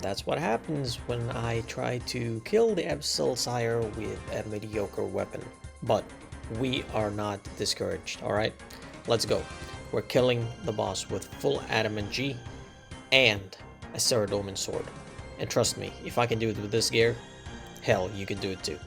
that's what happens when I try to kill the Abyssal Sire with a mediocre weapon. But we are not discouraged, alright? Let's go. We're killing the boss with full Adamant G and a Saradomin Sword. And trust me, if I can do it with this gear, hell, you can do it too.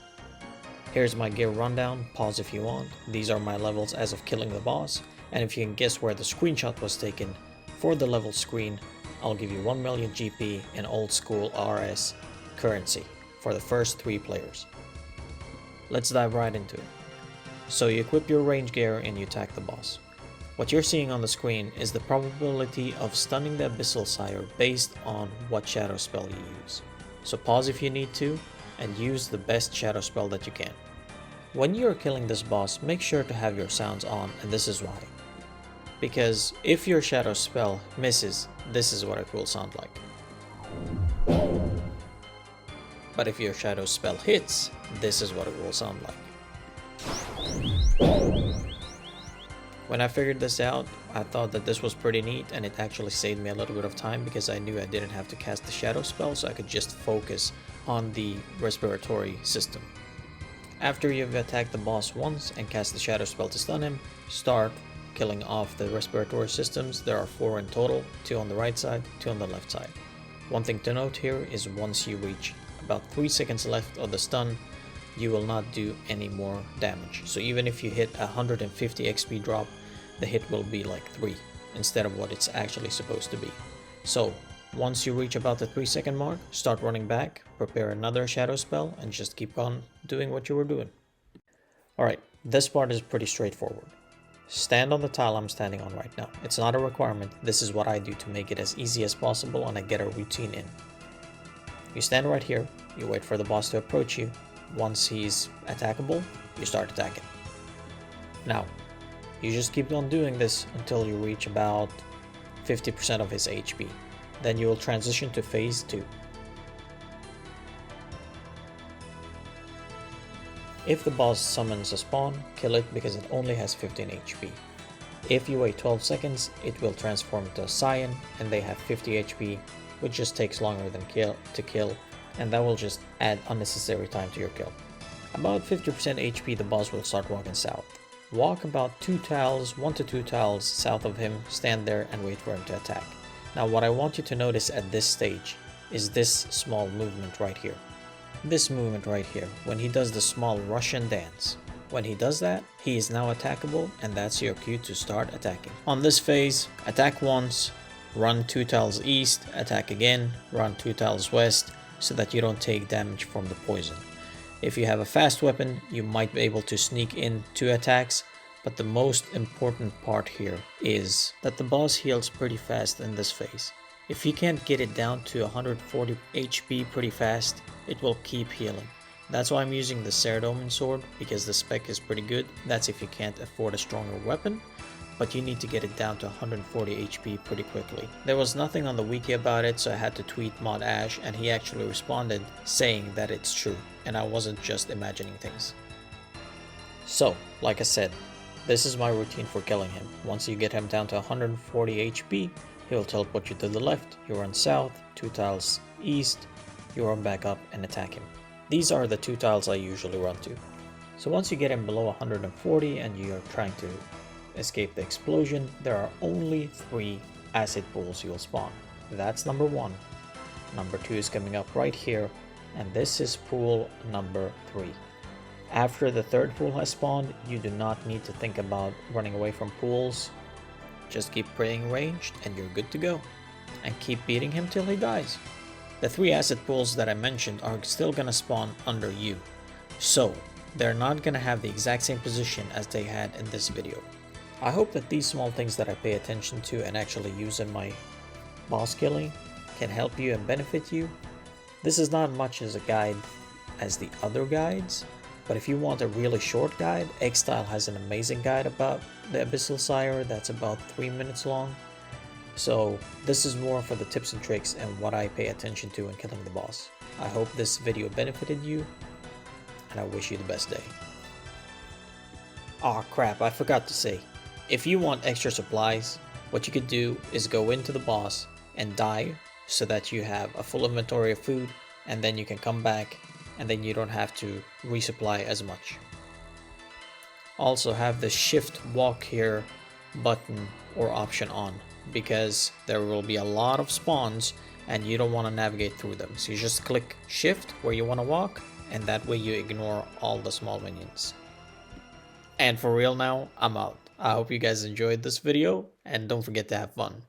Here's my gear rundown, pause if you want. These are my levels as of killing the boss, and if you can guess where the screenshot was taken for the level screen, I'll give you 1 million GP in old school RS currency for the first 3 players. Let's dive right into it. So you equip your range gear and you attack the boss. What you're seeing on the screen is the probability of stunning the Abyssal Sire based on what shadow spell you use. So pause if you need to, and use the best shadow spell that you can. When you are killing this boss, make sure to have your sounds on, and this is why. Because if your shadow spell misses, this is what it will sound like. But if your shadow spell hits, this is what it will sound like. When I figured this out, I thought that this was pretty neat, and it actually saved me a little bit of time because I knew I didn't have to cast the shadow spell, so I could just focus on the respiratory system. After you've attacked the boss once and cast the shadow spell to stun him, start killing off the respiratory systems. There are 4 in total, 2 on the right side, 2 on the left side. One thing to note here is once you reach about 3 seconds left of the stun, you will not do any more damage. So even if you hit 150 XP drop, the hit will be like 3 instead of what it's actually supposed to be. So once you reach about the 3-second mark, start running back, prepare another shadow spell, and just keep on doing what you were doing. Alright, this part is pretty straightforward. Stand on the tile I'm standing on right now. It's not a requirement, this is what I do to make it as easy as possible and I get a routine in. You stand right here, you wait for the boss to approach you. Once he's attackable, you start attacking. Now, you just keep on doing this until you reach about 50% of his HP. Then you will transition to phase 2. If the boss summons a spawn, kill it because it only has 15 HP. If you wait 12 seconds, it will transform into a Scion and they have 50 HP, which just takes longer than to kill, and that will just add unnecessary time to your kill. About 50% HP, the boss will start walking south. Walk about 1 to 2 tiles south of him, stand there and wait for him to attack. Now what I want you to notice at this stage is this small movement right here. This movement right here, when he does the small Russian dance. When he does that, he is now attackable, and that's your cue to start attacking. On this phase, attack once, run 2 tiles east, attack again, run 2 tiles west, so that you don't take damage from the poison. If you have a fast weapon, you might be able to sneak in 2 attacks, but the most important part here is that the boss heals pretty fast in this phase. If you can't get it down to 140 HP pretty fast, it will keep healing. That's why I'm using the Saradomin Sword, because the spec is pretty good. That's if you can't afford a stronger weapon, but you need to get it down to 140 HP pretty quickly. There was nothing on the wiki about it, so I had to tweet Mod Ash, and he actually responded saying that it's true, and I wasn't just imagining things. So, like I said, this is my routine for killing him. Once you get him down to 140 HP, he'll teleport you to the left, you run south, 2 tiles east, you run back up and attack him. These are the 2 tiles I usually run to. So once you get him below 140 and you're trying to escape the explosion, there are only 3 acid pools you'll spawn. That's number 1. Number 2 is coming up right here, and this is pool number 3. After the 3rd pool has spawned, you do not need to think about running away from pools. Just keep praying ranged and you're good to go. And keep beating him till he dies. The 3 acid pools that I mentioned are still gonna spawn under you. So, they're not gonna have the exact same position as they had in this video. I hope that these small things that I pay attention to and actually use in my boss killing can help you and benefit you. This is not much as a guide as the other guides, but if you want a really short guide, Xstyle has an amazing guide about the Abyssal Sire that's about 3 minutes long. So this is more for the tips and tricks and what I pay attention to in killing the boss. I hope this video benefited you, and I wish you the best day. Aw crap, I forgot to say. If you want extra supplies, what you could do is go into the boss and die so that you have a full inventory of food, and then you can come back and then you don't have to resupply as much. Also have the shift walk here button or option on, because there will be a lot of spawns and you don't want to navigate through them. So you just click shift where you want to walk, and that way you ignore all the small minions. And for real now, I'm out. I hope you guys enjoyed this video, and don't forget to have fun.